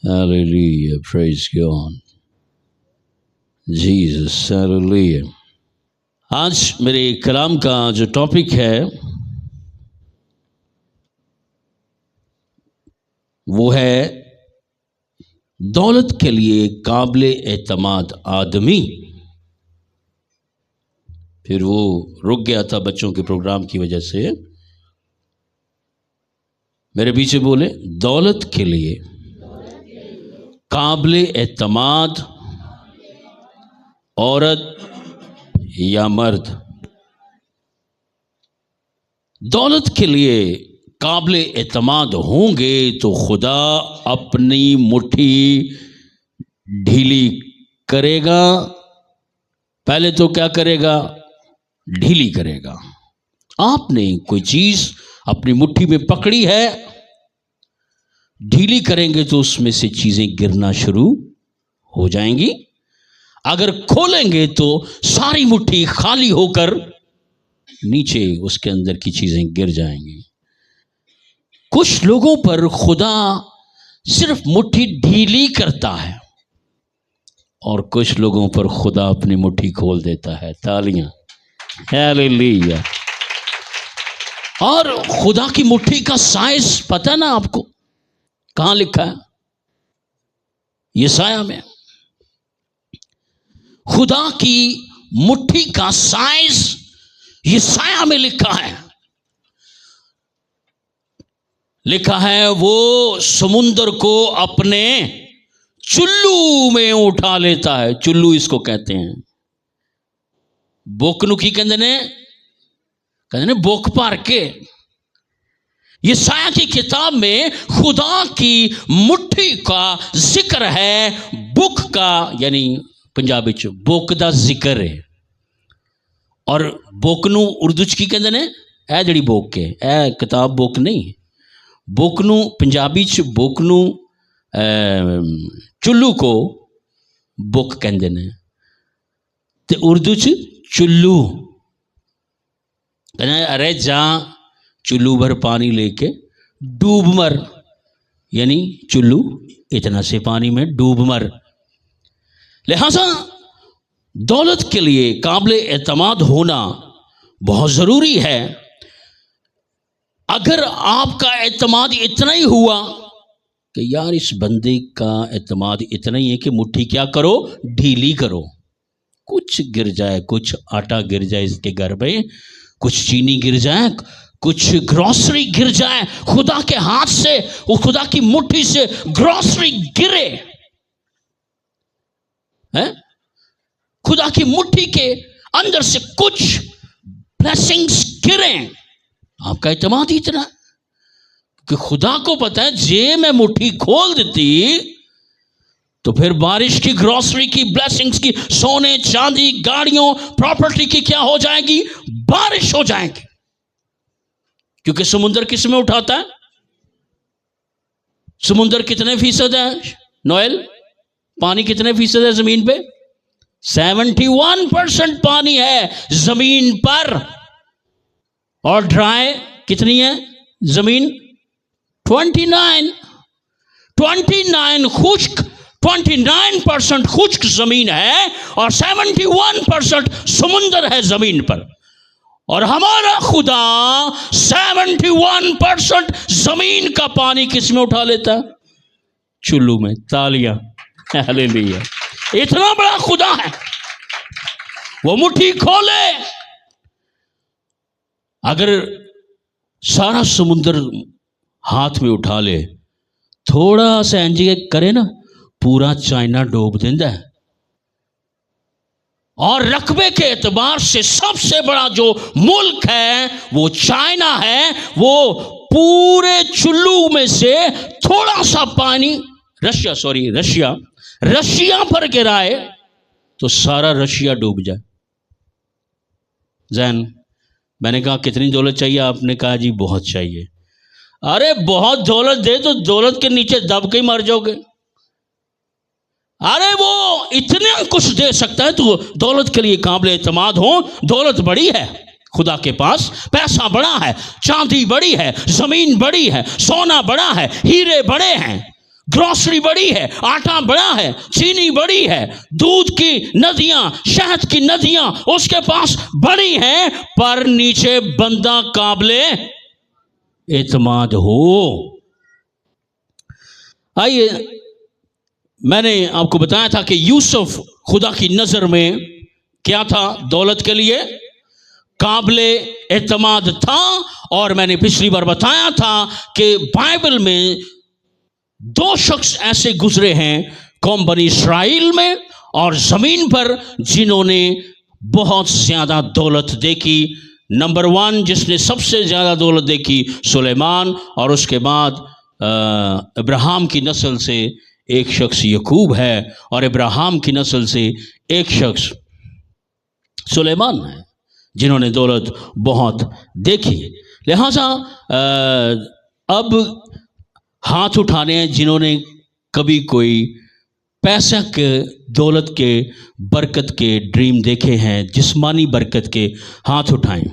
Hallelujah. Praise God. Jesus. Hallelujah. आज मेरे कलाम का जो टॉपिक है वो है दौलत के लिए काबिल एतमाद आदमी। फिर वो रुक गया था बच्चों के प्रोग्राम की वजह से। मेरे पीछे बोले, दौलत के लिए काबिल एतमाद औरत या मर्द। दौलत के लिए काबिल एतमाद होंगे तो खुदा अपनी मुट्ठी ढीली करेगा। पहले तो क्या करेगा? ढीली करेगा। आपने कोई चीज अपनी मुट्ठी में पकड़ी है, ढीली करेंगे तो उसमें से चीजें गिरना शुरू हो जाएंगी। अगर खोलेंगे तो सारी मुट्ठी खाली होकर नीचे उसके अंदर की चीजें गिर जाएंगी। कुछ लोगों पर खुदा सिर्फ मुट्ठी ढीली करता है और कुछ लोगों पर खुदा अपनी मुट्ठी खोल देता है। तालियां। हालेलुया। और खुदा की मुट्ठी का साइज पता ना आपको? कहां लिखा है? यशाया में। खुदा की मुट्ठी का साइज यशाया में लिखा है। लिखा है वो समुंदर को अपने चुल्लू में उठा लेता है। चुल्लू इसको कहते हैं। बोक नु की कहते ने बोक पार के। यशाया की किताब में खुदा की मुट्ठी का जिक्र है। बुक का यानी पंजाबी च बुक का जिक्र है। और बुक नू उर्दू च की कहते ने? ए जड़ी बुक है, ए किताब बुक नहीं। बुक नू पंजाबी च बुक नू चुल्लू को बुक कहते ने ते उर्दू च चुल्लू। कहते अरे जा चुल्लू भर पानी लेके डूब मर, यानी चुल्लू इतना से पानी में डूब मर। लिहाजा दौलत के लिए काबिल एतमाद होना बहुत जरूरी है। अगर आपका एतमाद इतना ही हुआ कि यार इस बंदे का एतमाद इतना ही है कि मुट्ठी क्या करो? ढीली करो। कुछ गिर जाए, कुछ आटा गिर जाए इसके घर में, कुछ चीनी गिर जाए, कुछ ग्रोसरी गिर जाए, खुदा के हाथ से, वो खुदा की मुट्ठी से ग्रोसरी गिरे है, खुदा की मुट्ठी के अंदर से कुछ ब्लेसिंग्स गिरे, आपका एतमाद इतना कि खुदा को पता है जे मैं मुट्ठी खोल देती तो फिर बारिश की, ग्रोसरी की, ब्लेसिंग्स की, सोने चांदी, गाड़ियों, प्रॉपर्टी की क्या हो जाएगी? बारिश हो जाएगी। क्योंकि समुंदर किस में उठाता है? समुंदर कितने फीसद है नोएल? पानी कितने फीसद है जमीन पे? 71% पानी है जमीन पर। और ड्राई कितनी है जमीन? 29 खुश्क, 29% खुश्क जमीन है और 71% समुंदर है जमीन पर। और हमारा खुदा 71% जमीन का पानी किस में उठा लेता है? चुल्लू में। तालियां। हालेलुया। इतना बड़ा खुदा है। वो मुट्ठी खोले, अगर सारा समुंदर हाथ में उठा ले, थोड़ा सा एंजी करे ना, पूरा चाइना डूब देता है। और रकबे के एतबार से सबसे बड़ा जो मुल्क है वो चाइना है। वो पूरे चुल्लू में से थोड़ा सा पानी रशिया पर गिराए तो सारा रशिया डूब जाए। जैन मैंने कहा कितनी दौलत चाहिए? आपने कहा जी बहुत चाहिए। अरे बहुत दौलत दे तो दौलत के नीचे दब के ही मर जाओगे। अरे वो इतना कुछ दे सकता है तो दौलत के लिए काबिल एतमाद हो। दौलत बड़ी है खुदा के पास, पैसा बड़ा है, चांदी बड़ी है, जमीन बड़ी है, सोना बड़ा है, हीरे बड़े हैं, ग्रोसरी बड़ी है, आटा बड़ा है, चीनी बड़ी है, दूध की नदियां, शहद की नदियां उसके पास बड़ी हैं, पर नीचे बंदा काबिले एतमाद हो। आइए, मैंने आपको बताया था कि यूसुफ खुदा की नजर में क्या था? दौलत के लिए काबिले एतमाद था। और मैंने पिछली बार बताया था कि बाइबल में 2 शख्स ऐसे गुजरे हैं कौम बनी इस्राइल में और जमीन पर, जिन्होंने बहुत ज्यादा दौलत देखी। नंबर 1 जिसने सबसे ज्यादा दौलत देखी सुलेमान, और उसके बाद अब्राहम की नस्ल से एक शख्स यकूब है, और अब्राहम की नस्ल से एक शख्स सुलेमान है, जिन्होंने दौलत बहुत देखी। लिहाजा अब हाथ उठाने हैं जिन्होंने कभी कोई पैसा के, दौलत के, बरकत के ड्रीम देखे हैं, जिस्मानी बरकत के, हाथ उठाएं।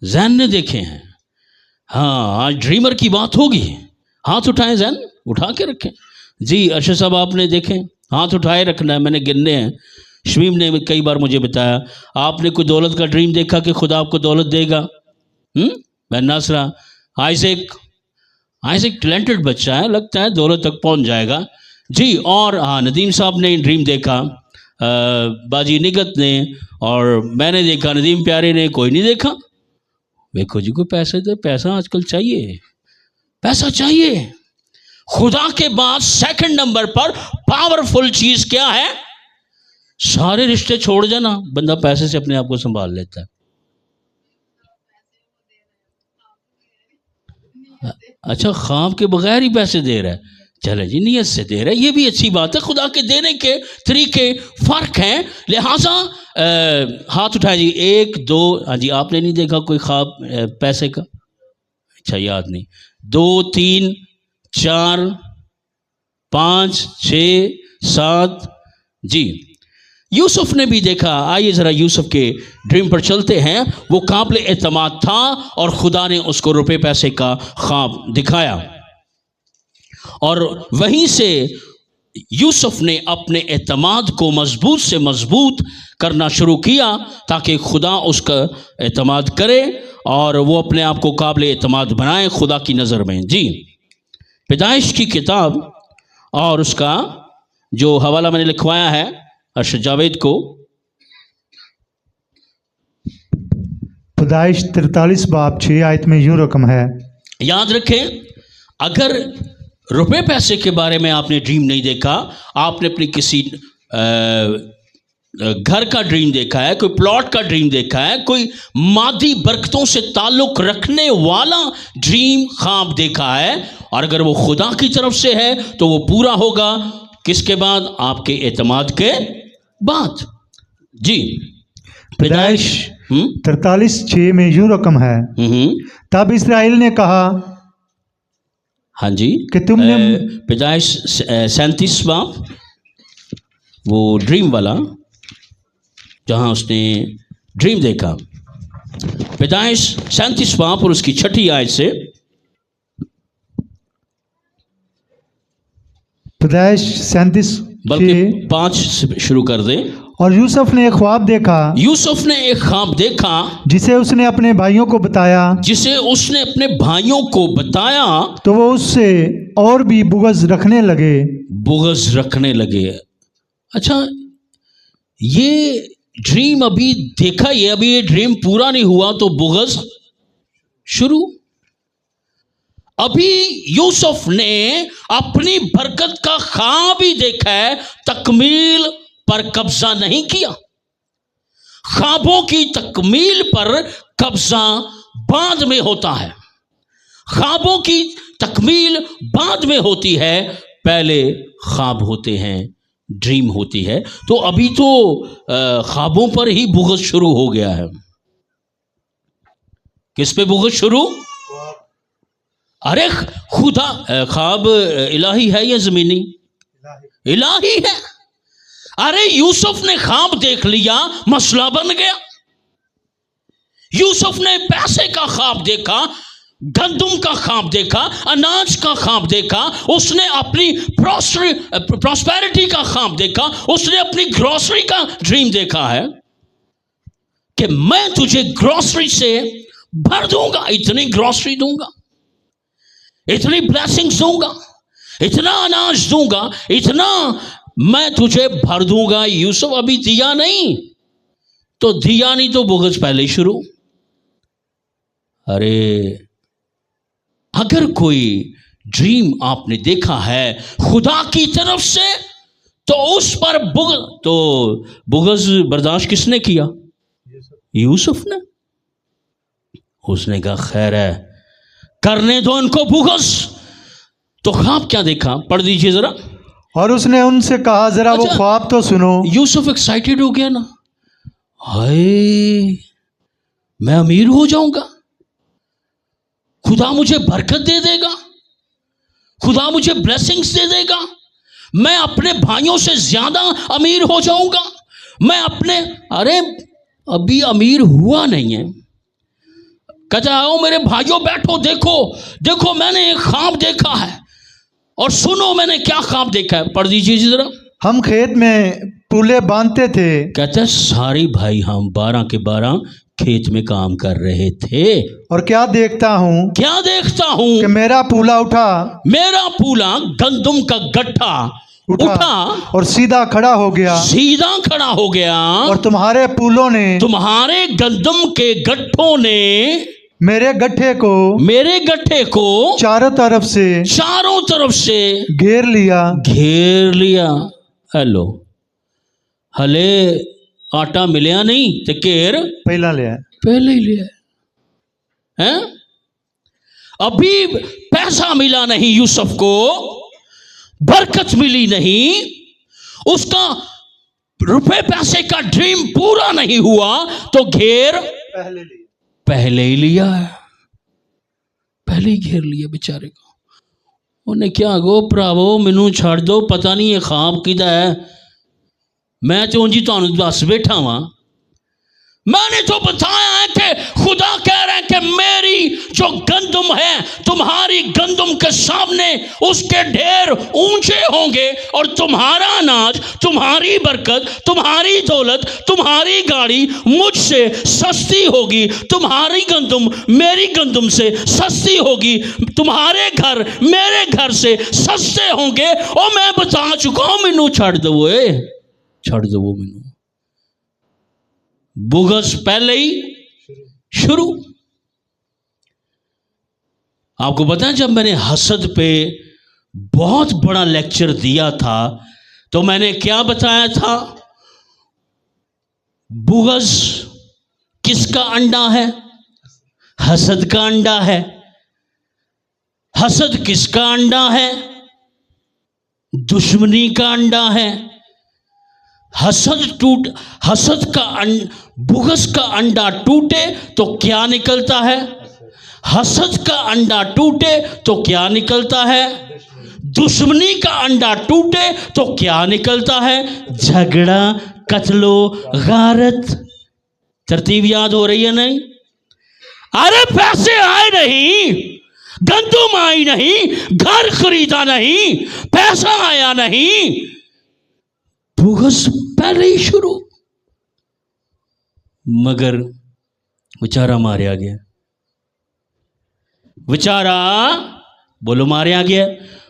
जैन ने देखे हैं? हाँ, आज ड्रीमर की बात होगी, हाथ उठाएं। जैन उठा के रखें। जी अर्शद साहब, आपने देखे? हाथ उठाए रखना है, मैंने गिनने हैं। शमीम ने कई बार मुझे बताया, आपने कोई दौलत का ड्रीम देखा कि खुदा आपको दौलत देगा? मैं नासरा, आइज़ैक टैलेंटेड बच्चा है, लगता है दौलत तक पहुंच जाएगा। जी, और हाँ, नदीम साहब ने ड्रीम देखा, बाजी निगत ने, और मैंने देखा, नदीम प्यारे ने। कोई नहीं देखा? देखो जी, कोई पैसे दे, पैसा आजकल चाहिए, पैसा चाहिए। खुदा के बाद सेकंड नंबर पर पावरफुल चीज क्या है? सारे रिश्ते छोड़ जाना, बंदा पैसे से अपने आप को संभाल लेता है। अच्छा, ख्वाब के बगैर ही पैसे दे रहा है, चले जी, नीयत से दे रहा है, ये भी अच्छी बात है। खुदा के देने के तरीके फर्क हैं। लिहाजा हाथ उठाए जी, 1 2। हाँ जी, आपने नहीं देखा कोई ख्वाब पैसे का? अच्छा, याद नहीं। 2 3 4 5 6 7। जी, यूसुफ ने भी देखा। आइए जरा यूसुफ के ड्रीम पर चलते हैं। वो काबिल एतमाद था और खुदा ने उसको रुपए पैसे का ख्वाब दिखाया, और वहीं से यूसुफ ने अपने एतमाद को मजबूत से मजबूत करना शुरू किया, ताकि खुदा उसका एतमाद करे और वो अपने आप को काबिल एतमाद बनाए खुदा की नज़र में। जी, पैदाइश की किताब और उसका जो हवाला मैंने लिखवाया है अर्शद जावेद को, पैदाइश 43 बाब 6 आयत में यूं रकम है। याद रखें, अगर रुपए पैसे के बारे में आपने ड्रीम नहीं देखा, आपने अपनी किसी घर का ड्रीम देखा है, कोई प्लॉट का ड्रीम देखा है, कोई मादी बरकतों से ताल्लुक रखने वाला ड्रीम ख्वाब देखा है, और अगर वो खुदा की तरफ से है तो वो पूरा होगा। किसके बाद? आपके एतमाद के बाद। जी, पैदाइश 43:6 में यूं रकम है। तब इस्राएल ने कहा, हाँ जी, कि तुमने पैदाइश 37वां, वो ड्रीम वाला जहां उसने ड्रीम देखा। पैदाइश 37वां और उसकी 6ठी आयत से। पैदाइश 37 बल्कि 5 से शुरू कर दे। और यूसुफ ने एक ख्वाब देखा, यूसुफ ने एक ख्वाब देखा जिसे उसने अपने भाइयों को बताया, जिसे उसने अपने भाइयों को बताया, तो वो उससे और भी बुग़्ज़ रखने लगे। बुग़्ज़ रखने लगे। अच्छा, ये ड्रीम अभी देखा, ये अभी ये ड्रीम पूरा नहीं हुआ तो बुग़्ज़ शुरू। अभी यूसुफ ने अपनी बरकत का ख्वाब ही देखा है, तकमील पर कब्जा नहीं किया। ख्वाबों की तकमील पर कब्जा बाद में होता है, ख्वाबों की तकमील बाद में होती है, पहले ख्वाब होते हैं, ड्रीम होती है। तो अभी तो ख्वाबों पर ही बुग़्ज़ शुरू हो गया है। किस पे बुग़्ज़ शुरू? अरे खुदा, ख्वाब इलाही है या ज़मीनी? इलाही है। अरे यूसुफ ने ख्वाब देख लिया, मसला बन गया। यूसुफ ने पैसे का ख्वाब देखा, गंदम का ख्वाब देखा, अनाज का ख्वाब देखा, उसने अपनी प्रॉस्पेरिटी का ख्वाब देखा, उसने अपनी ग्रोसरी का ड्रीम देखा है कि मैं तुझे ग्रोसरी से भर दूंगा, इतनी ग्रोसरी दूंगा, इतनी ब्लेसिंग्स दूंगा, इतना अनाज दूंगा, इतना मैं तुझे भर दूंगा। यूसुफ अभी दिया नहीं, तो दिया नहीं तो बुग़्ज़ पहले ही शुरू। अरे अगर कोई ड्रीम आपने देखा है खुदा की तरफ से, तो उस पर बुग़्ज़ बर्दाश्त किसने किया? यूसुफ ने। उसने कहा खैर है, करने दो इनको बुग़्ज़। तो ख्वाब क्या देखा, पढ़ दीजिए जरा। और उसने उनसे कहा जरा वो ख्वाब तो सुनो। यूसुफ एक्साइटेड हो गया ना, हाय मैं अमीर हो जाऊंगा, खुदा मुझे बरकत दे देगा, खुदा मुझे ब्लेसिंग्स दे देगा, मैं अपने भाइयों से ज्यादा अमीर हो जाऊंगा, मैं अपने, अरे अभी अमीर हुआ नहीं है। कहता आओ मेरे भाइयों बैठो, देखो देखो मैंने एक ख्वाब देखा है, और सुनो मैंने क्या ख्वाब देखा है। पढ़ दीजिए जरा। हम खेत में पूले बांधते थे। कहते सारी भाई हम 12 के 12 खेत में काम कर रहे थे, और क्या देखता हूँ कि मेरा पूला उठा, मेरा पूला गंदम का गट्ठा उठा और सीधा खड़ा हो गया, और तुम्हारे पूलों ने, तुम्हारे गंदम के गट्ठों ने मेरे गट्ठे को चारों तरफ से घेर लिया। हेलो, हले आटा मिलिया नहीं ते घेर पहले ही लिया है। अभी पैसा मिला नहीं यूसुफ को, बरकत मिली नहीं, उसका रुपए पैसे का ड्रीम पूरा नहीं हुआ, तो घेर पहले ही लिया है, पहले ही घेर लिया बेचारे को। उन्हें क्या गो भरावो मैनू छड़ दो, पता नहीं ये ख्वाब किदा है, मैं तो उंजी तुहानू दस बैठा वां। मैंने तो बताया है कि खुदा कह रहा है कि मेरी जो गंदम है तुम्हारी गंदम के सामने उसके ढेर ऊंचे होंगे, और तुम्हारा अनाज, तुम्हारी बरकत, तुम्हारी दौलत, तुम्हारी गाड़ी मुझसे सस्ती होगी, तुम्हारी गंदम मेरी गंदम से सस्ती होगी, तुम्हारे घर मेरे घर से सस्ते होंगे। और मैं बता चुका हूं, मैनू छड़ दो मैनू। बुग़्ज़ पहले ही शुरू। आपको पता है जब मैंने हसद पे बहुत बड़ा लेक्चर दिया था तो मैंने क्या बताया था? बुग़्ज़ किसका अंडा है? हसद का अंडा है। हसद किसका अंडा है? दुश्मनी का अंडा है। बुग़्ज़ का अंडा टूटे तो क्या निकलता है? हसद का अंडा टूटे तो क्या निकलता है? दुश्मनी का अंडा टूटे तो क्या निकलता है? झगड़ा, कत्लो गारत। तरतीब याद हो रही है नहीं? अरे पैसे आए नहीं, गंदम आई नहीं, घर खरीदा नहीं, पैसा आया नहीं, बुग़्ज़ पहले ही शुरू। मगर बेचारा मारा गया, बेचारा बोलो मारा गया,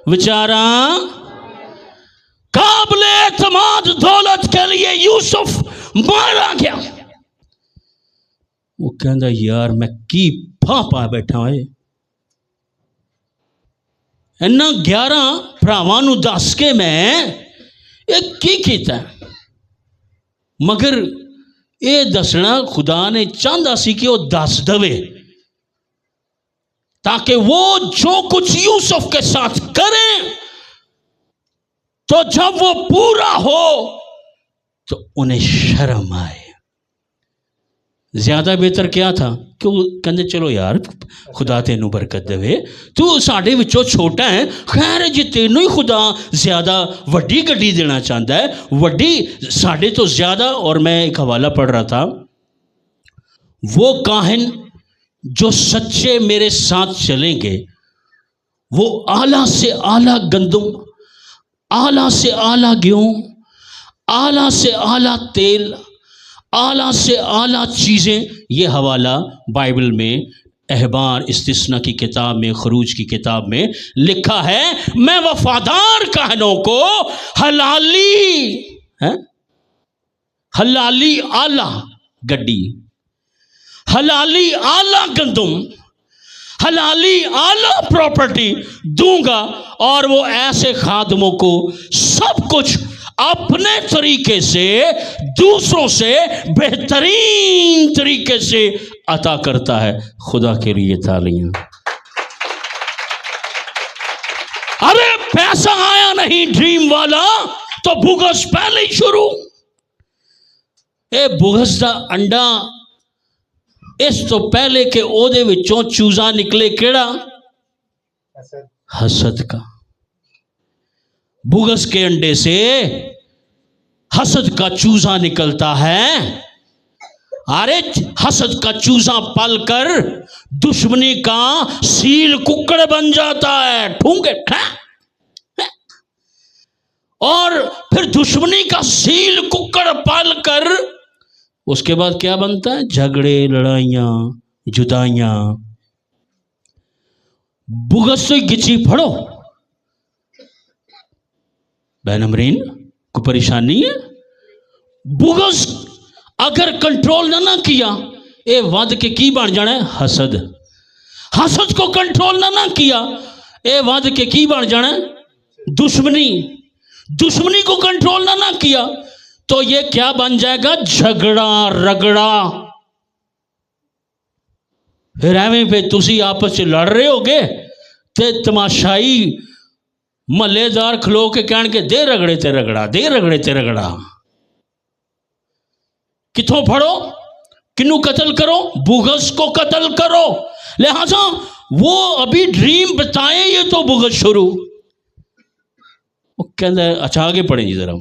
बेचारा काबिले एतमाद दौलत के लिए यूसुफ मारा गया। वो कहता यार मैं की पा बैठा है, इन्ना 11 भरावां नूं दस के मैं एक की कीता, मगर ये दसना खुदा ने चाहता सी कि वो दस दवे, ताकि वो जो कुछ यूसुफ के साथ करें तो जब वो पूरा हो तो उन्हें शर्म आए। ज्यादा बेहतर क्या था कि वो कहते चलो यार खुदा तेनू बरकत देवे, तू साडे विचों छोटा है, खैर जे तेनू ही खुदा ज्यादा वड्डी गड्डी देना चाहता है, वड्डी साडे तो ज्यादा। और मैं एक हवाला पढ़ रहा था, वो काहिन जो सच्चे मेरे साथ चलेंगे वो आला से आला गंदम, आला से आला गेहूं, आला से आला तेल, आला से आला चीज़ें। ये हवाला बाइबल में अहबार इस्तिस्ना की किताब में, खरूज की किताब में लिखा है। मैं वफादार कहनों को हलाली है, हलाली आला गड्डी, हलाली आला गंदम, हलाली आला प्रॉपर्टी दूंगा, और वो ऐसे खादमों को सब कुछ अपने तरीके से दूसरों से बेहतरीन तरीके से अता करता है। खुदा के लिए तालियां। अरे पैसा आया नहीं ड्रीम वाला तो भुगस पहले ही शुरू। ए भुगस दा अंडा, इस तो पहले के ओदे विचों चूजा निकले केड़ा? हसद का। भुगस के अंडे से हसद का चूजा निकलता है। अरे हसद का चूजा पलकर दुश्मनी का सील कुक्कड़ बन जाता है, ठूंगे और फिर दुश्मनी का सील कुक्कड़ पालकर उसके बाद क्या बनता है? झगड़े, लड़ाइयां, जुदाइयां। बुगस से गिची फड़ो बहन अमरीन, को परेशानी है? बुगस अगर कंट्रोल ना किया, ये वध के की बन जाना है? हसद। हसद को कंट्रोल ना किया, ये वध के की बन जाना है? दुश्मनी। दुश्मनी को कंट्रोल ना किया तो ये क्या बन जाएगा? झगड़ा, रगड़ा। फिर एवं पे तुसी आपस में लड़ रहे होगे ते तमाशाई महल्लेदार खलो के कहन के दे रगड़े ते रगड़ा, दे रगड़े ते रगड़ा। किथों फड़ो, किन्नू कत्ल करो? बुगस को कत्ल करो। लिहाजा वो अभी ड्रीम बताए, ये तो बुगस शुरू। वो कहता है, अच्छा आगे पढ़े जी जरा।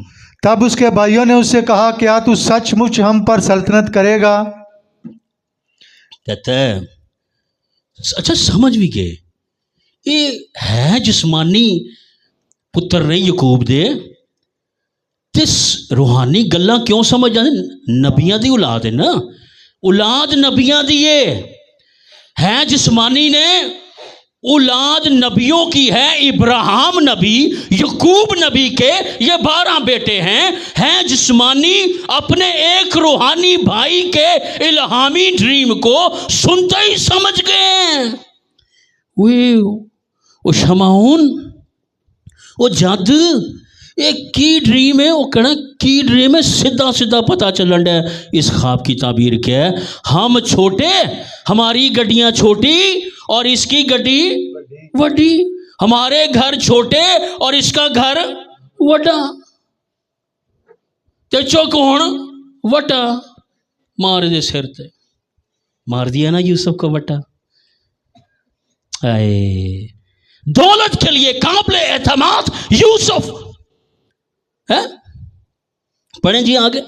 तब उसके भाइयों ने उससे कहा, क्या तू सचमुच हम पर सल्तनत करेगा? कहता है, अच्छा समझ भी गए, ये है जिस्मानी पुत्र ने यकूब दे, तिस रूहानी गल्लां क्यों समझ जाते? नबियां दी औलाद है ना, औलाद नबियां दी है। जिस्मानी ने औलाद नबियों की है। इब्राहिम नबी, यकूब नबी के ये 12 बेटे हैं जिस्मानी अपने एक रूहानी भाई के इल्हामी ड्रीम को सुनते ही समझ गए। वो शमाउन, वो जद एक की ड्रीम है, वो कहना की ड्रीम है, सीधा सीधा पता चलन है इस ख्वाब की ताबीर क्या है। हम छोटे, हमारी गड्डियां छोटी और इसकी गड्डी वड्डी, हमारे घर छोटे और इसका घर वड्डा, ते चौकोण वटा मार दे सिर ते। मार दिया ना यूसुफ को वटा। आए दौलत के लिए काबिल एतमाद यूसुफ है। पढ़ें जी आगे।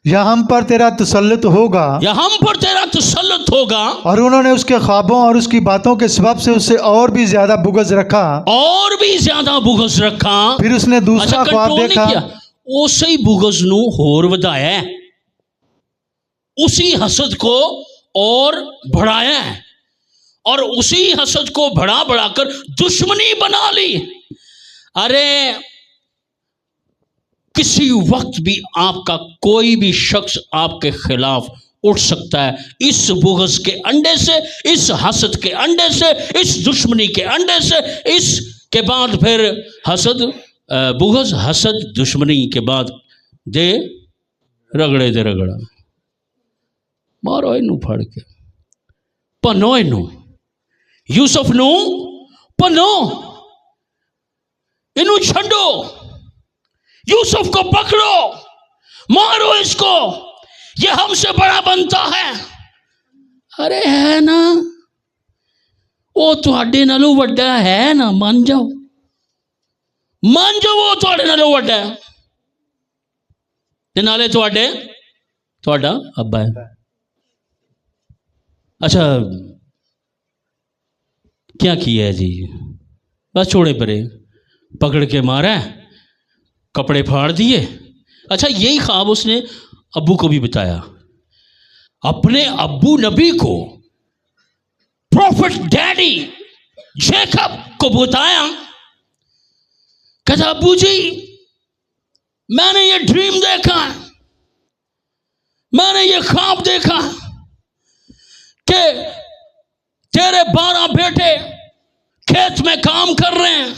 या हम पर तेरा तसल्लुत होगा, या हम पर तेरा तसल्लुत होगा। और उन्होंने उसके ख्वाबों और उसकी बातों के सबब से उससे और भी ज्यादा बुग़्ज़ रखा, और भी ज्यादा बुग़्ज़ रखा। फिर उसने दूसरा ख्वाब देखा, उसे ही बुग़्ज़ नू होर वधाया, उसी हसद को और बढ़ाया है, और उसी हसद को बढ़ा बढ़ाकर दुश्मनी बना ली। अरे किसी वक्त भी आपका कोई भी शख्स आपके खिलाफ उठ सकता है, इस बुग़्ज़ के अंडे से, इस हसद के अंडे से, इस दुश्मनी के अंडे से। इसके बाद फिर हसद, बुग़्ज़, हसद, दुश्मनी के बाद दे रगड़े दे रगड़ा, मारो इनू फड़ के, पनो इनू, यूसुफ नू पनो, इनू छंडो, यूसुफ को पकड़ो, मारो इसको, ये हमसे बड़ा बनता है। अरे है ना, वो तुहाडे नालों वड्डा है ना, मान जाओ, मान जाओ, वो तुहाडे नालों वड्डा है, ते नाले तुहाडा अब्बा है। अच्छा क्या किया है जी? बस छोड़े परे, पकड़ के मारा, कपड़े फाड़ दिए। अच्छा यही ख्वाब उसने अब्बू को भी बताया, अपने अब्बू नबी को, प्रॉफिट डैडी जेकब को बताया। कहता अब्बू जी मैंने ये ड्रीम देखा, मैंने ये ख्वाब देखा कि तेरे 12 बेटे खेत में काम कर रहे हैं,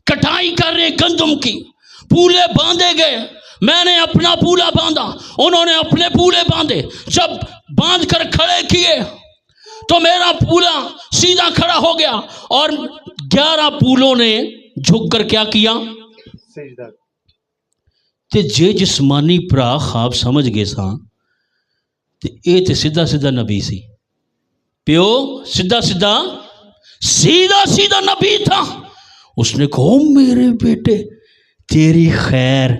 कटाई कर रहे हैं गंदम की, पूले बांधे गए, मैंने अपना पूला बांधा, उन्होंने अपने पूले बांधे, जब बांध कर खड़े किए तो मेरा पूला सीधा खड़ा हो गया और 11 पूलों ने झुककर क्या किया? ते जे जिस्मानी भरा ख्वाब समझ गए सा ते ये ते सीधा सीधा नबी सी, प्यो सीधा सीधा सीधा सीधा नबी था। उसने कहा मेरे बेटे तेरी खैर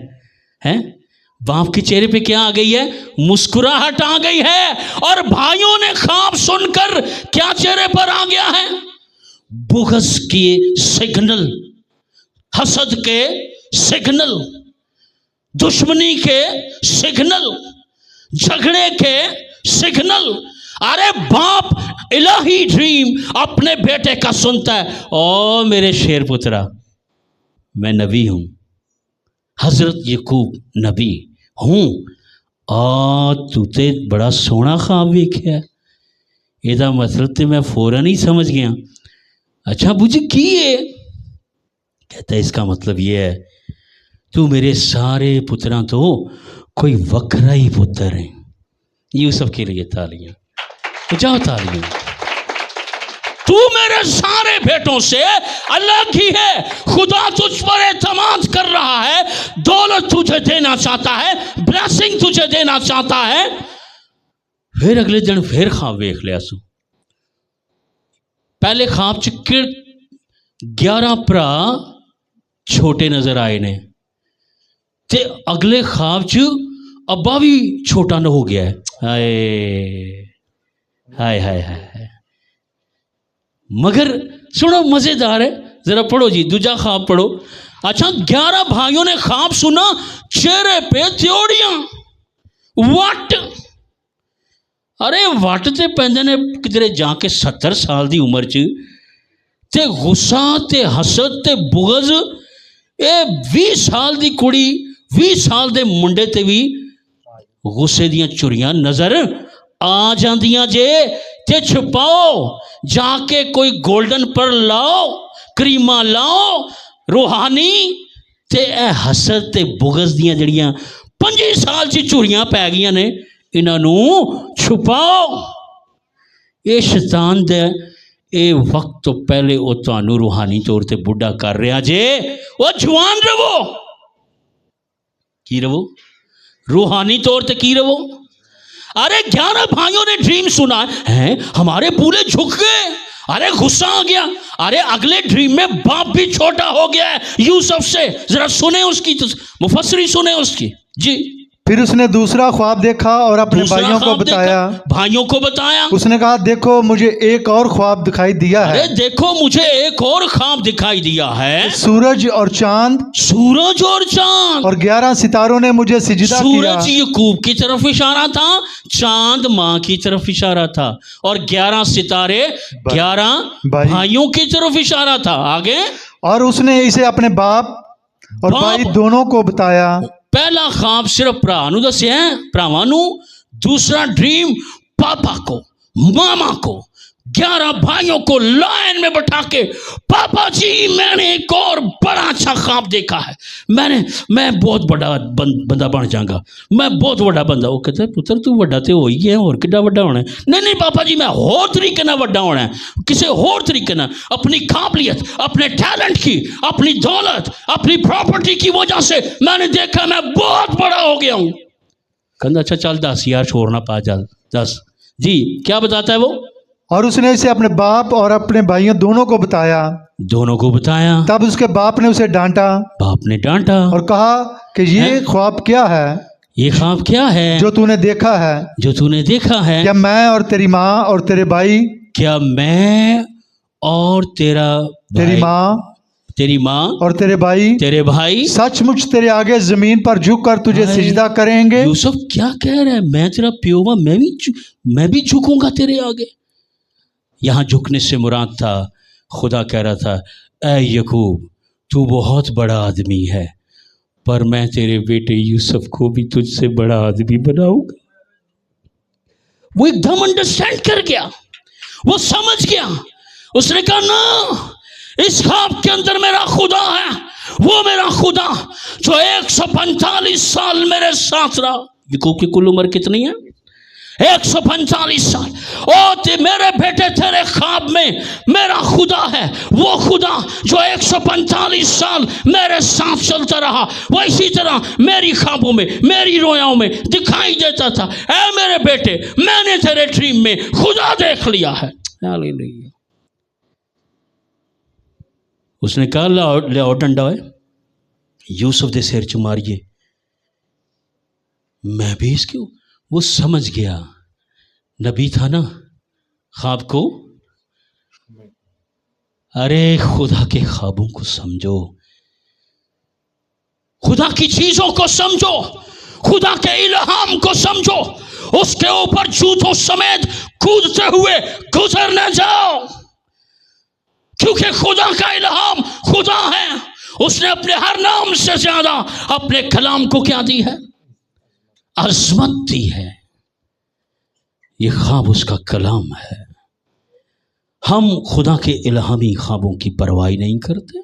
है। बाप के चेहरे पे क्या आ गई है? मुस्कुराहट आ गई है। और भाइयों ने ख्वाब सुनकर क्या चेहरे पर आ गया है? बुग़्ज़ के सिग्नल, हसद के सिग्नल, दुश्मनी के सिग्नल, झगड़े के सिग्नल। अरे बाप इलाही ड्रीम अपने बेटे का सुनता है, ओ मेरे शेर पुत्रा मैं नबी हूं, हजरत यकूब नबी हूं, तू ते बड़ा सोहना ख्वाब वेख्या, एदा मतलब तो मैं फौरन ही समझ गया। अच्छा बुझी की है? कहता है इसका मतलब ये है तू मेरे सारे पुत्रां तो कोई वखरा ही पुत्र है। यूसुफ के लिए तालियां, तो जाओ तालियां। तू मेरे सारे बेटों से अलग ही है, खुदा तुझ पर एतमाद कर रहा है, दौलत तुझे देना चाहता है, ब्लेसिंग तुझे देना चाहता है। फिर अगले दिन फिर ख्वाब वेख लिया सू। पहले ख्वाब च 11 भरा छोटे नजर आए ने, ते अगले ख्वाब च अब्बा भी छोटा न हो गया है। हाय हाय हाय। मगर सुनो मजेदार है, जरा पढ़ो जी दूजा ख्वाब पढ़ो। अच्छा 11 भाइयों ने ख्वाब सुना, चेहरे पे त्योड़ियां, वट। अरे वट ते पैंदे ने किधरे जाके 70 साल दी उम्र च, ते गुस्सा ते हसद ते बुग़्ज़, ये 20 साल दी कुड़ी 20 साल दे मुंडे ते भी गुस्से दियां चुरियां नजर आ जांदियां जे। ते छुपाओ जाके कोई गोल्डन पर लाओ, क्रीमा लाओ रूहानी, ते हसद ते बुग़्ज़ दियां जड़ियां 25 साल च चुरियां पै गईयां ने, इन्हां नूं छुपाओ। ये शैतान दे ये वक्त तो पहले वो तुहानू रूहानी तौर पर बुढ़ा कर रहा जे। वो जवान रवो, की रवो, रूहानी तौर पर की रवो। अरे 11 भाइयों ने ड्रीम सुना है, हमारे पूरे झुक गए। अरे गुस्सा आ गया। अरे अगले ड्रीम में बाप भी छोटा हो गया है यूसुफ से। जरा सुने उसकी, तो मुफस्सिरी सुने उसकी जी। फिर उसने दूसरा ख्वाब देखा और अपने भाइयों को बताया। भाइयों को बताया। उसने कहा देखो मुझे एक और ख्वाब दिखाई दिया है। अरे देखो मुझे एक और ख्वाब दिखाई दिया है। सूरज और चांद, सूरज और चांद और 11 सितारों ने मुझे सिजदा किया। सूरज यकूब की तरफ इशारा था, चांद माँ की तरफ इशारा था, और 11 सितारे 11 भाइयों की तरफ इशारा था। आगे, और उसने इसे अपने बाप और भाई दोनों को बताया। पहला ख्वाब सिर्फ भरा नू दस्या है, भरावां नू। दूसरा ड्रीम पापा को, मामा को, 11 भाइयों को लाइन में बैठा के, पापा जी मैंने एक और बड़ा अच्छा ख्वाब देखा है, मैं बहुत बड़ा बंदा बन जाऊंगा, मैं बहुत बड़ा बंदा। वो कहता है पुत्र तू बड़ा तो हो ही है, और कितना बड़ा होना है? नहीं पापा जी मैं होर तरीके ना बड़ा होना है, किसी होर तरीके ना, अपनी काबिलियत, अपने टैलेंट की, अपनी दौलत, अपनी प्रॉपर्टी की वजह से मैंने देखा मैं बहुत बड़ा हो गया हूँ। कहता अच्छा चल 10 यार छोड़ना पा, चल 10 जी। क्या बताता है वो? और उसने इसे अपने बाप और अपने भाइयों दोनों को बताया। दोनों को बताया। तब उसके बाप ने उसे डांटा। बाप ने डांटा और कहा कि ये ख्वाब क्या है? ये ख्वाब क्या है जो तूने देखा है, जो तूने देखा है? क्या मैं और तेरी माँ और तेरे भाई, क्या मैं और तेरी माँ और तेरे भाई सचमुच तेरे आगे जमीन पर झुक कर तुझे सिजदा करेंगे? यूसुफ क्या कह रहा है? मैं तेरा प्यो हूं, मैं भी झुकूंगा तेरे आगे। यहां झुकने से मुराद था, खुदा कह रहा था, ऐ यकूब तू बहुत बड़ा आदमी है, पर मैं तेरे बेटे यूसुफ को भी तुझसे बड़ा आदमी बनाऊंगा। वो एकदम अंडरस्टैंड कर गया, वो समझ गया। उसने कहा ना, इस ख्वाब के अंदर मेरा खुदा है, वो मेरा खुदा जो 145 साल मेरे साथ रहा। याकूब की कुल उम्र कितनी है? 145 साल। ओ मेरे बेटे, तेरे ख्वाब में मेरा खुदा है, वो खुदा जो 145 साल मेरे साथ चलता रहा, वो इसी तरह मेरी ख्वाबों में, मेरी रोयाओं में दिखाई देता था। ऐ मेरे बेटे, मैंने तेरे ड्रीम में खुदा देख लिया है। हालेलुया। उसने कहा, ले डंडा है, यूसुफ दे सिर च मारिए। मैं भी इसके, वो समझ गया, नबी था ना, ख्वाब को। अरे खुदा के ख्वाबों को समझो, खुदा की चीजों को समझो, खुदा के इल्हाम को समझो, उसके ऊपर जूतों समेत कूदते हुए गुजर न जाओ, क्योंकि खुदा का इल्हाम खुदा है। उसने अपने हर नाम से ज्यादा अपने कलाम को क्या दी है? अजमत दी है। ये ख्वाब उसका कलाम है। हम खुदा के इल्हामी ख्वाबों की परवाह नहीं करते,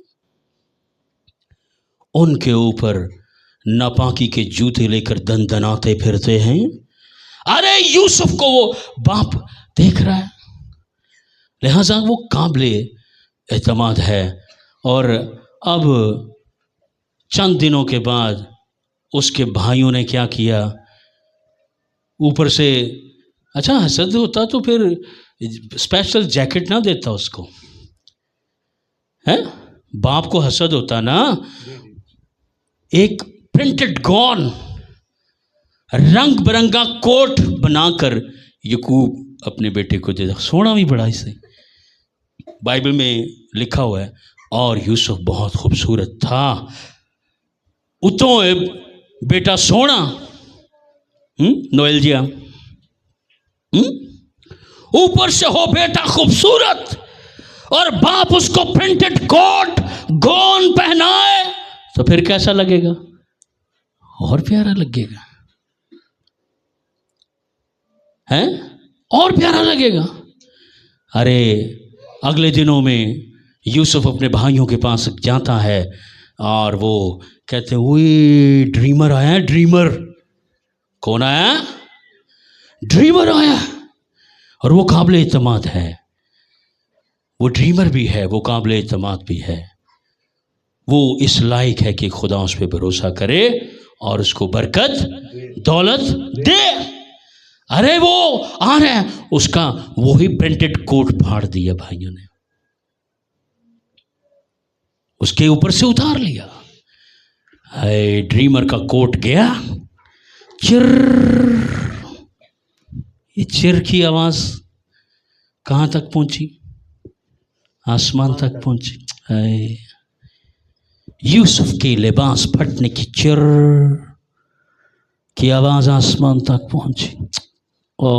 उनके ऊपर नापाकी के जूते लेकर दनदनाते फिरते हैं। अरे यूसुफ को वो बाप देख रहा है, लिहाजा वो काबिले एतमाद है। और अब चंद दिनों के बाद उसके भाइयों ने क्या किया, ऊपर से, अच्छा हसद होता तो फिर स्पेशल जैकेट ना देता उसको, है? बाप को हसद होता ना, एक प्रिंटेड गॉन, रंग बिरंगा कोट बनाकर याकूब अपने बेटे को दे। सोना भी बड़ा इसे, बाइबल में लिखा हुआ है। और यूसुफ बहुत खूबसूरत था, उतो बेटा सोना, नोएल जिया, ऊपर से हो बेटा खूबसूरत, और बाप उसको प्रिंटेड कोट गौन पहनाए, तो फिर कैसा लगेगा? और प्यारा लगेगा, हैं? और प्यारा लगेगा। अरे अगले दिनों में यूसुफ अपने भाइयों के पास जाता है और वो कहते हैं, वही ड्रीमर आया, ड्रीमर। कौन आया? ड्रीमर आया। और वो काबिल एतमाद है, वो ड्रीमर भी है, वो काबिल एतमाद भी है। वो इस लायक है कि खुदा उस पर भरोसा करे और उसको बरकत दौलत दे। अरे वो आ रहा है, उसका वही प्रिंटेड कोट फाड़ दिया भाइयों ने, उसके ऊपर से उतार लिया। हाय, ड्रीमर का कोट गया, चिर। ये चिर की आवाज कहां तक पहुंची? आसमान तक पहुंची। हाय, यूसुफ के लिबास फटने की चिर की आवाज आसमान तक पहुंची। ओ,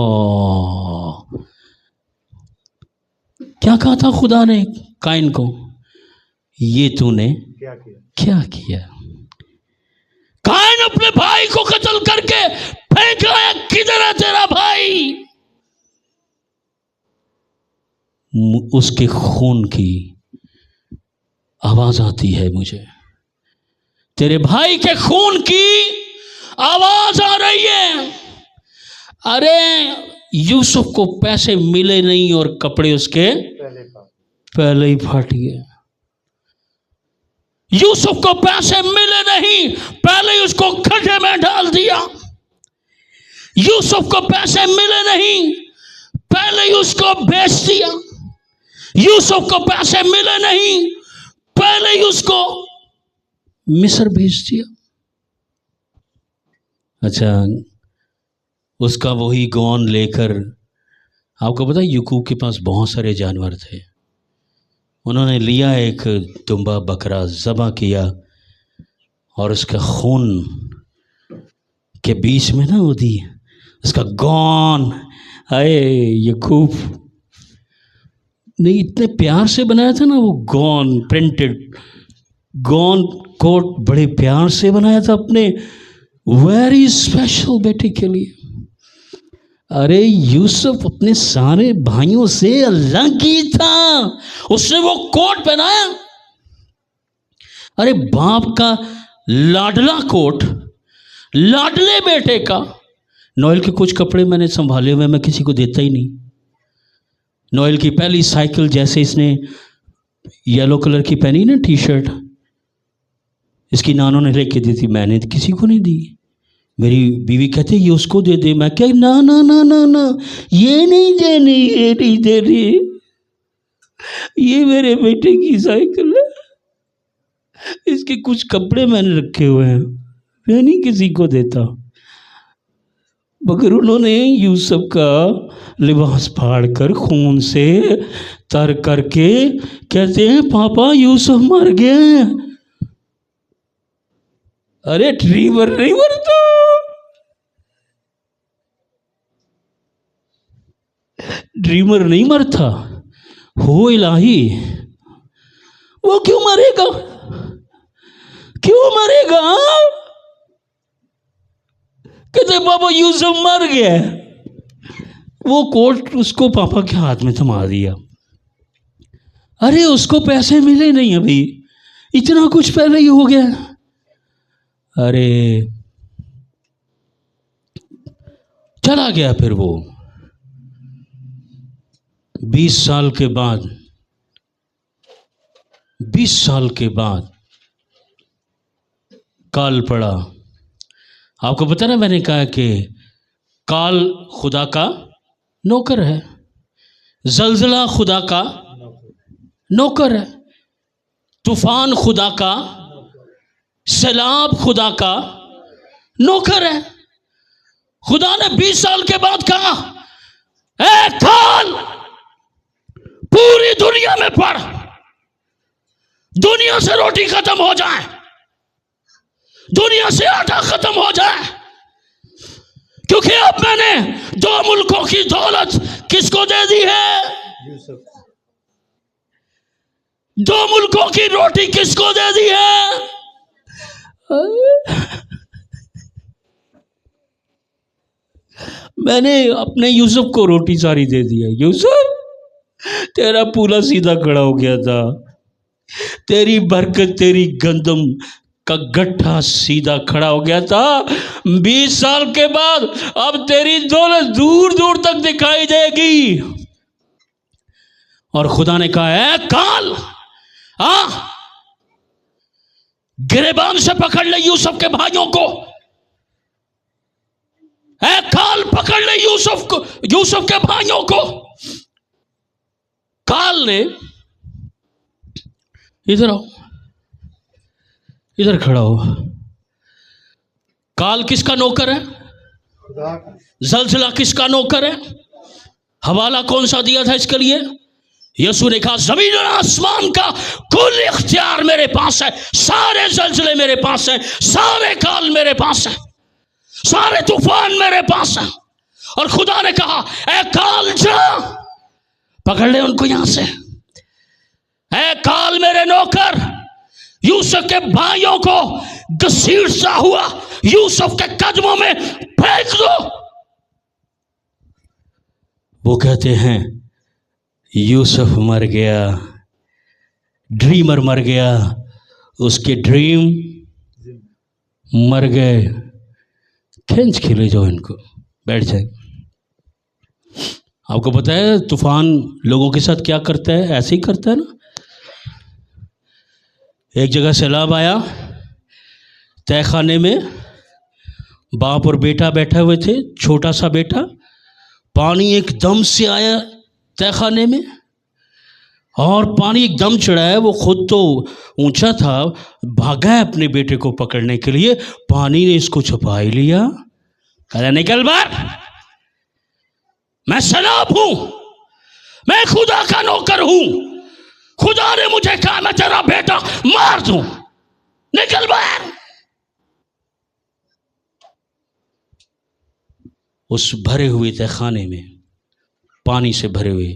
क्या कहा था खुदा ने काइन को? ये तूने क्या किया? काइन अपने भाई को कत्ल करके फेंक आया, किधर है तेरा भाई? उसके खून की आवाज आती है मुझे, तेरे भाई के खून की आवाज आ रही है। अरे यूसुफ को पैसे मिले नहीं और कपड़े उसके पहले ही फट गए। यूसुफ को पैसे मिले नहीं, पहले ही उसको खड्डे में डाल दिया। यूसुफ को पैसे मिले नहीं, पहले ही उसको बेच दिया। यूसुफ को पैसे मिले नहीं, पहले ही उसको मिस्र भेज दिया। अच्छा, उसका वही गौन लेकर, आपको पता है याकूब के पास बहुत सारे जानवर थे। उन्होंने लिया एक दुम्बा बकरा, ज़बह किया और उसका खून के बीच में ना वो दी, उसका गौन। आए याकूब ने इतने प्यार से बनाया था ना वो गौन, प्रिंटेड गौन कोट बड़े प्यार से बनाया था अपने वेरी स्पेशल बेटे के लिए। अरे यूसुफ अपने सारे भाइयों से अलग ही था, उसने वो कोट पहनाया। अरे बाप का लाडला कोट, लाडले बेटे का। नोएल के कुछ कपड़े मैंने संभाले हुए, मैं किसी को देता ही नहीं। नोएल की पहली साइकिल जैसे इसने येलो कलर की पहनी ना टी शर्ट, इसकी नानों ने लेके दी थी, मैंने किसी को नहीं दी। मेरी बीवी कहते ये उसको दे दे, मैं क्या ना ना ना ना ना, ये नहीं देनी, ये नहीं देनी, ये मेरे बेटे की साइकिल है, इसके कुछ कपड़े मैंने रखे हुए हैं, मैं नहीं किसी को देता। मगर उन्होंने यूसुफ का लिबास फाड़ कर खून से तर करके कहते हैं पापा यूसुफ मर गए। अरे ड्रीमर नहीं मरता, ड्रीमर नहीं मरता, हो इलाही, वो क्यों मरेगा, क्यों मरेगा? कहते पापा यूसुफ मर गया। वो कोट उसको पापा के हाथ में थमा दिया। अरे उसको पैसे मिले नहीं अभी, इतना कुछ पहले ही हो गया। अरे चला गया। फिर वो 20 साल के बाद, 20 साल के बाद काल पड़ा। आपको पता ना, मैंने कहा कि काल खुदा का नौकर है, जलजला खुदा का नौकर है, तूफान खुदा का, सैलाब खुदा का नौकर है। खुदा ने 20 साल के बाद कहा, ए काल, पूरी दुनिया में पढ़, दुनिया से रोटी खत्म हो जाए, दुनिया से आटा खत्म हो जाए, क्योंकि अब मैंने 2 मुल्कों की दौलत किसको दे दी है? 2 मुल्कों की रोटी किसको दे दी है? मैंने अपने यूसुफ को रोटी सारी दे दी है। यूसुफ तेरा पूला सीधा खड़ा हो गया था, तेरी बरकत, तेरी गंदम का गट्ठा सीधा खड़ा हो गया था। 20 साल के बाद अब तेरी दौलत दूर दूर तक दिखाई देगी। और खुदा ने कहा, है काल, गिरेबान से पकड़ ले यूसुफ के भाइयों को, है काल, पकड़ ले यूसुफ को, यूसुफ के भाइयों को। काल ने, इधर आओ, इधर खड़ा हो। काल किसका नौकर है? जलजला किसका नौकर है? हवाला कौन सा दिया था इसके लिए? यीशु ने कहा, जमीन और आसमान का कुल इख्तियार मेरे पास है, सारे जलजले मेरे पास है, सारे काल मेरे पास है, सारे तूफान मेरे पास है। और खुदा ने कहा, ए काल जा, पकड़ ले उनको यहां से। ए काल मेरे नौकर, यूसुफ के भाइयों को घसीटता हुआ यूसुफ के कदमों में फेंक दो। वो कहते हैं यूसुफ मर गया, ड्रीमर मर गया, उसके ड्रीम मर गए। खींच के ले जाओ इनको, बैठ जाए। आपको पता है तूफान लोगों के साथ क्या करता है? ऐसे ही करता है ना। एक जगह सैलाब आया, तहखाने में बाप और बेटा बैठे हुए थे, छोटा सा बेटा। पानी एकदम से आया तहखाने में और पानी एकदम चढ़ा है। वो खुद तो ऊंचा था, भागा है अपने बेटे को पकड़ने के लिए, पानी ने इसको छुपा ही लिया। कहता निकल बाहर, मैं सलाब हूं, मैं खुदा का नौकर हूं, खुदा ने मुझे कहा मैं तेरा बेटा मार दूं, निकल बाहर। उस भरे हुए तहखाने में पानी से भरे हुए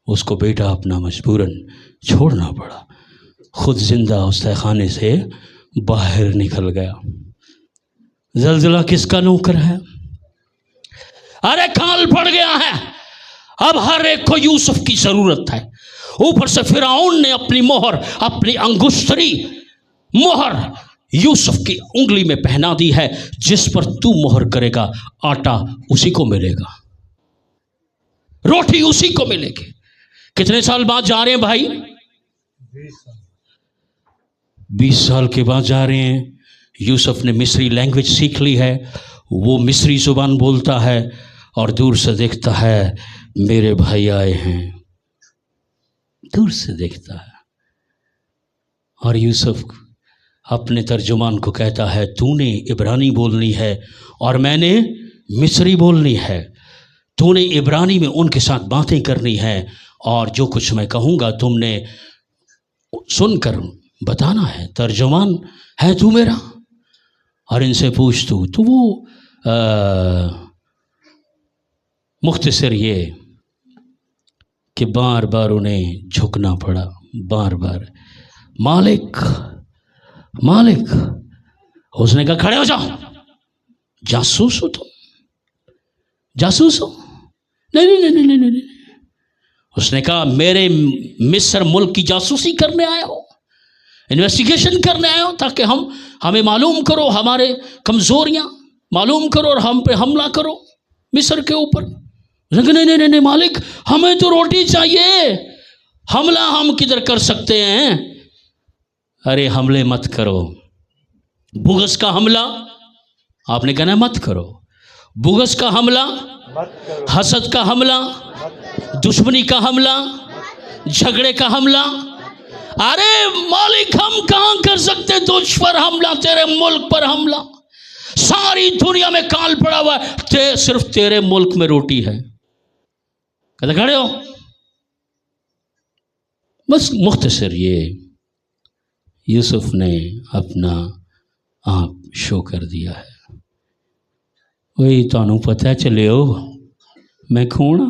उसको बेटा अपना मजबूरन छोड़ना पड़ा, खुद जिंदा उस तहखाने से बाहर निकल गया। जलजला किसका नौकर है? अरे काल पड़ गया है, अब हर एक को यूसुफ की जरूरत है। ऊपर से फिरौन ने अपनी मोहर, अपनी अंगुष्ठरी मोहर यूसुफ की उंगली में पहना दी है, जिस पर तू मोहर करेगा आटा उसी को मिलेगा, रोटी उसी को मिलेगी। कितने साल बाद जा रहे हैं भाई? 20 साल के बाद जा रहे हैं। यूसुफ ने मिस्री लैंग्वेज सीख ली है, वो मिस्री जुबान बोलता है और दूर से देखता है मेरे भाई आए हैं, दूर से देखता है। और यूसुफ अपने तर्जुमान को कहता है तूने इब्रानी बोलनी है और मैंने मिस्री बोलनी है, तूने इब्रानी में उनके साथ बातें करनी है और जो कुछ मैं कहूँगा तुमने सुनकर बताना है, तर्जुमान है तू मेरा। और इनसे पूछ तू तो वो मुख्तसर ये कि बार बार उन्हें झुकना पड़ा, बार बार मालिक मालिक। उसने कहा खड़े हो जाओ, जासूस हो तुम, जासूस हो? नहीं नहीं नहीं नहीं नहीं। उसने कहा मेरे मिस्र मुल्क की जासूसी करने आया हो, इन्वेस्टिगेशन करने आया हो, ताकि हमें मालूम करो हमारे कमजोरियां मालूम करो और हम पे हमला करो मिस्र के ऊपर। नहीं नहीं नहीं नहीं मालिक, हमें तो रोटी चाहिए, हमला हम किधर कर सकते हैं? अरे हमले मत करो, बुगस का हमला आपने कहना मत करो, बुगस का हमला, हसद का हमला, दुश्मनी का हमला, झगड़े का हमला। अरे मालिक हम कहां कर सकते तुझ पर हमला, तेरे मुल्क पर हमला, सारी दुनिया में काल पड़ा हुआ है, सिर्फ तेरे मुल्क में रोटी है। कहते खड़े हो। बस मुख्तसर ये यूसुफ ने अपना आप शो कर दिया है। वही तानू पता चले हो मैं कौन?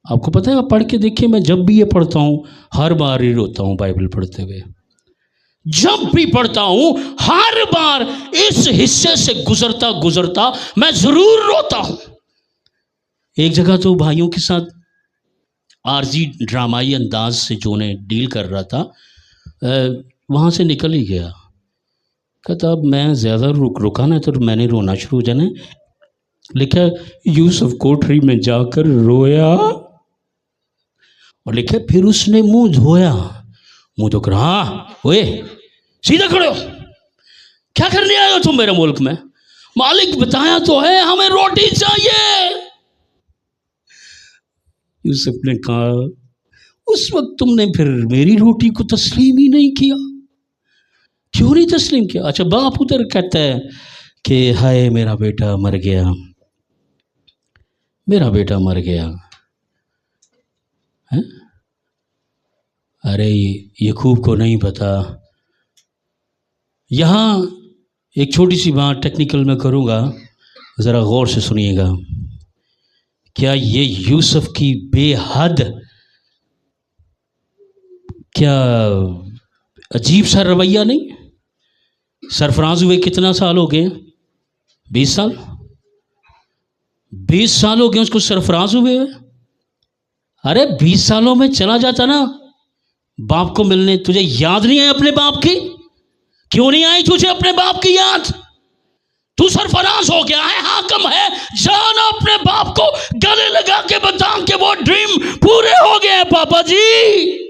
आपको पता है, आप पढ़ के देखिए, मैं जब भी ये पढ़ता हूँ हर बार ही रोता हूँ बाइबल पढ़ते हुए, जब भी पढ़ता हूँ हर बार इस हिस्से से गुजरता गुजरता मैं ज़रूर रोता हूँ। एक जगह तो भाइयों के साथ आरजी ड्रामाई अंदाज से जो ने डील कर रहा था, वहाँ से निकल ही गया। कहता अब मैं ज़्यादा रुका ना तो मैंने रोना शुरू हो जाना। लिखा यूसुफ कोठरी में जाकर रोया, और लिखे फिर उसने मुंह धोया, मुंह धोकर हाँ ओए सीधा खड़े हो, क्या करने आए हो तुम मेरे मुल्क में? मालिक बताया तो है हमें रोटी चाहिए। यूसुफ ने कहा उस वक्त तुमने फिर मेरी रोटी को तस्लीम ही नहीं किया, क्यों नहीं तस्लीम किया? अच्छा बाप उधर कहता है कि हाय मेरा बेटा मर गया, मेरा बेटा मर गया है? अरे याकूब को नहीं पता। यहाँ एक छोटी सी बात टेक्निकल में करूँगा, ज़रा गौर से सुनिएगा। क्या ये यूसुफ की बेहद क्या अजीब सा रवैया नहीं? सरफराज हुए कितना साल हो गए? 20 साल। 20 साल हो गए उसको सरफराज हुए। अरे 20 सालों में चला जाता ना बाप को मिलने। तुझे याद नहीं है अपने बाप की? क्यों नहीं आई तुझे अपने बाप की याद? तू सरफराज हो गया है, हाकम है, जाना अपने बाप को गले लगा के बता कि वो ड्रीम पूरे हो गए हैं पापा जी।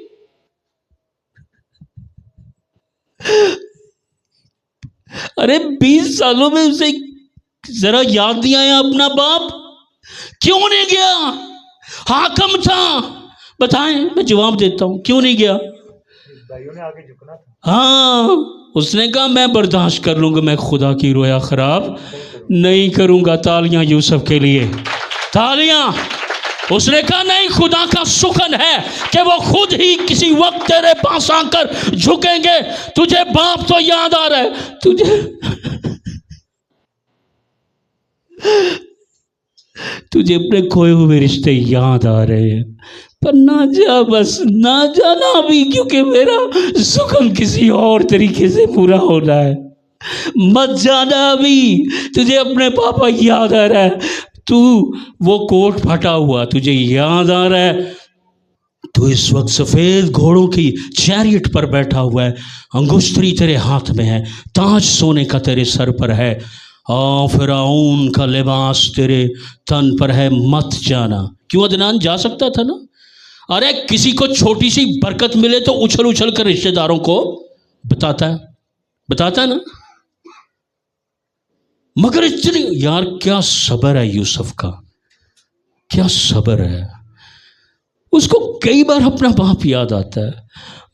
अरे 20 सालों में उसे जरा याद नहीं आया अपना बाप? क्यों नहीं गया? हाकम था, बताएं मैं जवाब देता हूं, क्यों नहीं गया? भाइयों ने आगे झुकना था। हाँ उसने कहा मैं बर्दाश्त कर लूँगा, मैं खुदा की रोया ख़राब नहीं करूँगा। तालियाँ यूसुफ के लिए, तालियाँ। उसने कहा नहीं, खुदा का सुखन है कि वो खुद ही किसी वक्त तेरे पास आकर झुकेंगे। तुझे बाप तो याद आ रहा है, तुझे अपने खोए हुए रिश्ते याद आ रहे हैं, पर ना जा, बस ना जाना अभी, क्योंकि मेरा सुखन किसी और तरीके से पूरा होना है। मत जाना अभी, तुझे अपने पापा याद आ रहा है। तू वो कोट फटा हुआ तुझे याद आ रहा है, तू इस वक्त सफ़ेद घोड़ों की चैरियट पर बैठा हुआ है, अंगुश्तरी तेरे हाथ में है, ताज सोने का तेरे सर पर है, और फिरौन का लिबास तेरे तन पर है। मत जाना। क्यों अदनान जा सकता था ना? अरे किसी को छोटी सी बरकत मिले तो उछल उछल कर रिश्तेदारों को बताता है ना। मगर इतनी, यार क्या सब्र है यूसुफ का, क्या सब्र है। उसको कई बार अपना बाप याद आता है,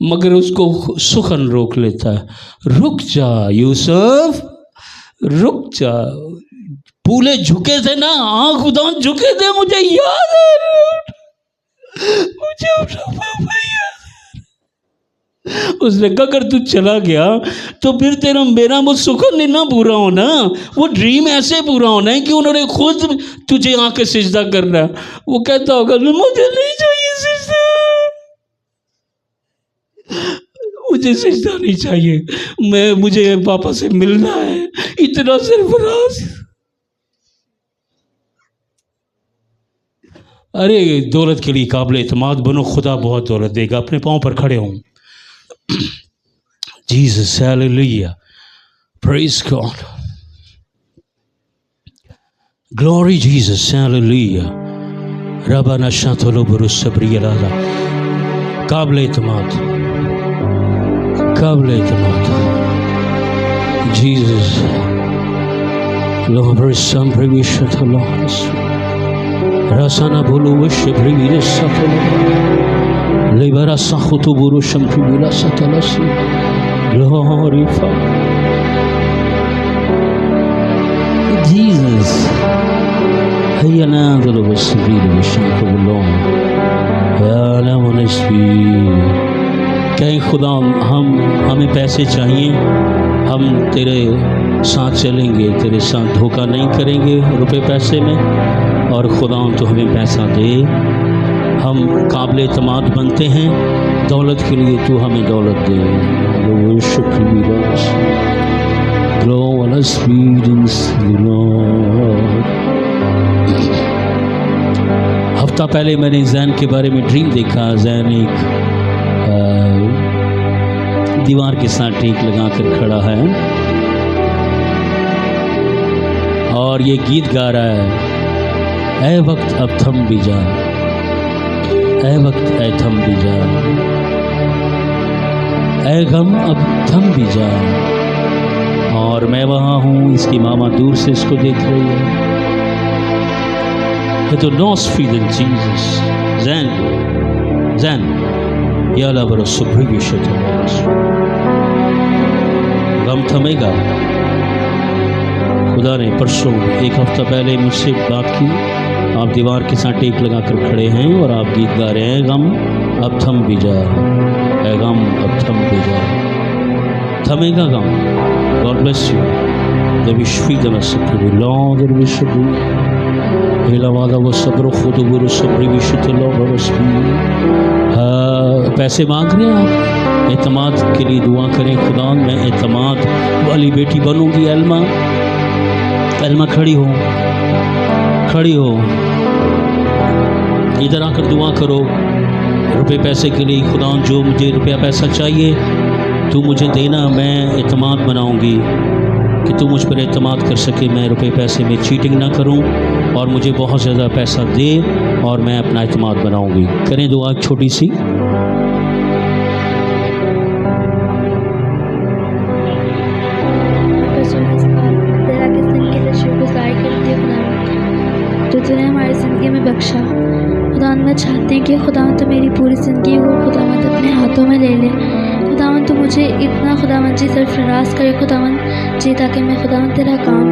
मगर उसको सुखन रोक लेता है। रुक जा यूसुफ, रुक जा। पूले झुके थे ना, आँख खुदा झुके थे, मुझे याद है, मुझे अपना पापा याद है। उसने कहा अगर तू चला गया तो फिर तेरा मेरा वो सुखन नहीं ना पूरा होना, वो ड्रीम ऐसे पूरा होना है कि उन्होंने खुद तुझे आके सिजदा करना। वो कहता होगा मुझे नहीं चाहिए सिजदा, मुझे सिजदा नहीं चाहिए, मुझे पापा से मिलना है, इतना सरफराज। अरे दौलत के लिए काबिल एतमाद बनो, खुदा बहुत दौलत देगा। अपने पाँव पर खड़े हों। Jesus, hallelujah, praise God, glory Jesus, hallelujah. रबाना शातलो बुरुस सब्रियला, काबिल एतमाद, काबिल एतमाद Jesus. Lord some previous Lord Rasana bulu worship rivile satala libera sahutu buru shamprivila satalasi glorify Jesus. Hayana dulu wasrili shamprivilo ya namonespi। कहीं खुदा हमें पैसे चाहिए, हम तेरे साथ चलेंगे, तेरे साथ धोखा नहीं करेंगे रुपए पैसे में, और खुदा तो हमें पैसा दे, हम काबिल एतमाद बनते हैं दौलत के लिए, तू हमें दौलत दे। हफ्ता पहले मैंने जैन के बारे में ड्रीम देखा। जैन एक दीवार के साथ टेक लगा कर खड़ा है और ये गीत गा रहा है, ऐ वक्त अब थम भी जा, ऐ वक्त ऐ थम भी जा, ऐ गम अब थम भी जा। और मैं वहाँ हूँ, इसकी मामा दूर से इसको देख रही है। तो नॉस फीदन जीसस जैन याला बरो सुब्रिविश, गम थमेगा। खुदा ने परसों एक हफ्ता पहले मुझसे बात की, आप दीवार के साथ टेक लगा कर खड़े हैं और आप गीत गा रहे हैं, गम अब थम भी जा, ऐ गम अब थम भी जा। थमेगा गम। God bless you. The freedom of supreme Lord, the supreme. Elavada वो सब्र खुद गुरु सब्री विशुद्ध Lord पैसे मांग रहे हैं आप, एतमाद के लिए दुआ करें। खुदा मैं एतमाद वाली बेटी बनूंगी। एल्मा खड़ी हो, खड़ी हो, इधर आकर दुआ करो रुपए पैसे के लिए। खुदा जो मुझे रुपया पैसा चाहिए तू मुझे देना, मैं एतमाद बनाऊंगी कि तू मुझ पर एतमाद कर सके। मैं रुपए पैसे में चीटिंग ना करूं और मुझे बहुत ज़्यादा पैसा दे और मैं अपना एतमाद बनाऊंगी। करें दुआ छोटी सी। जो तूने हमारी ज़िंदगी में बख्शा, खुदा मैं चाहते हैं कि खुदा तो मेरी पूरी ज़िंदगी को खुदा अपने हाथों में ले ले। खुदावन तो मुझे इतना खुदावन जी सरफराज करे खुदावन जी, ताकि मैं खुदावन तेरा काम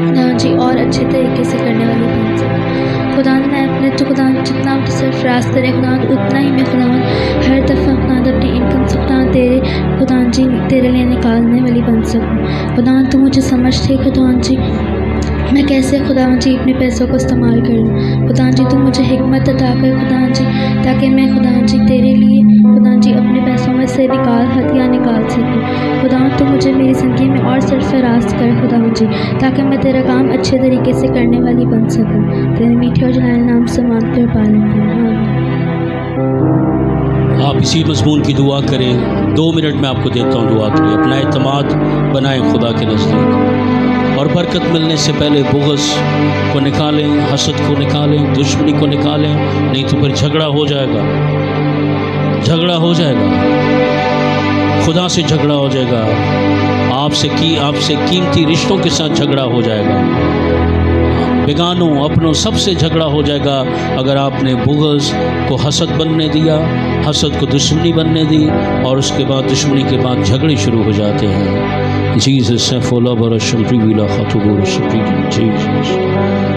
खुदावन जी और अच्छे तरीके से करने वाली बन सकूँ। खुदावन मैं अपने तो खुदावन जितना मुझे सरफराज करे खुदावन उतना ही मैं खुदावन हर दफ़ा खुदावन अपनी इनकम से खुदावन तेरे खुदावन जी तेरे लिए निकालने वाली बन सकूँ। खुदावन तो मुझे समझते खुदावन जी मैं कैसे खुदावन जी अपने पैसों को इस्तेमाल करूँ। खुदावन जी तू मुझे हिकमत अता कर खुदावन जी, ताकि मैं खुदावन जी तेरे लिए खुदावन जी अपने पैसों में से हथियार निकाल सकूँ। खुदावन तू मुझे मेरी ज़िंदगी में और सरफराज कर खुदावन जी, ताकि मैं तेरा काम अच्छे तरीके से करने वाली बन सकूँ। तेरे मीठे और जलाने नाम से मांग कर पा लेते हैं। आप इसी मज़मून की दुआ करें। 2 मिनट में आपको देता हूँ दुआ के लिए। अपना एतमाद बनाएं खुदा के नज़दीक, और बरकत मिलने से पहले बुग़्ज़ को निकालें, हसद को निकालें, दुश्मनी को निकालें, नहीं तो फिर झगड़ा हो जाएगा, झगड़ा हो जाएगा, खुदा से झगड़ा हो जाएगा, आपसे कीमती रिश्तों के साथ झगड़ा हो जाएगा, बेगानों अपनों सबसे झगड़ा हो जाएगा अगर आपने बुग़्ज़ को हसद बनने दिया, हसद को दुश्मनी बनने दी, और उसके बाद दुश्मनी के बाद झगड़े शुरू हो जाते हैं। जीसस से फॉलो बर शम्प्रीला खतुबुर जीसस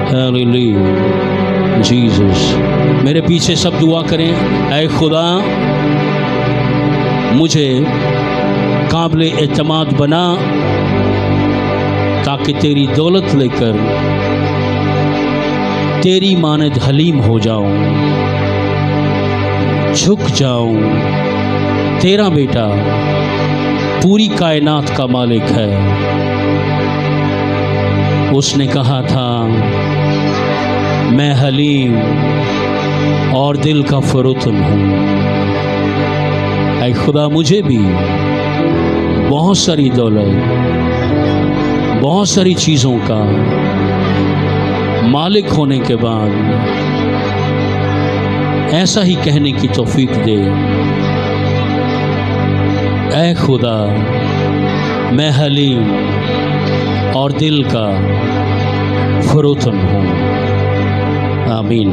हालेलुया जीसस। मेरे पीछे सब दुआ करें। ऐ खुदा मुझे काबिल एतमाद बना, ताकि तेरी दौलत लेकर तेरी मानद हलीम हो जाऊं, झुक जाऊं। तेरा बेटा पूरी कायनात का मालिक है। उसने कहा था मैं हलीम और दिल का फरोतन हूँ। ऐ खुदा मुझे भी बहुत सारी दौलत, बहुत सारी चीज़ों का मालिक होने के बाद ऐसा ही कहने की तौफीक दे। ऐ खुदा मैं हलीम और दिल का फरोतन हूँ। आमीन।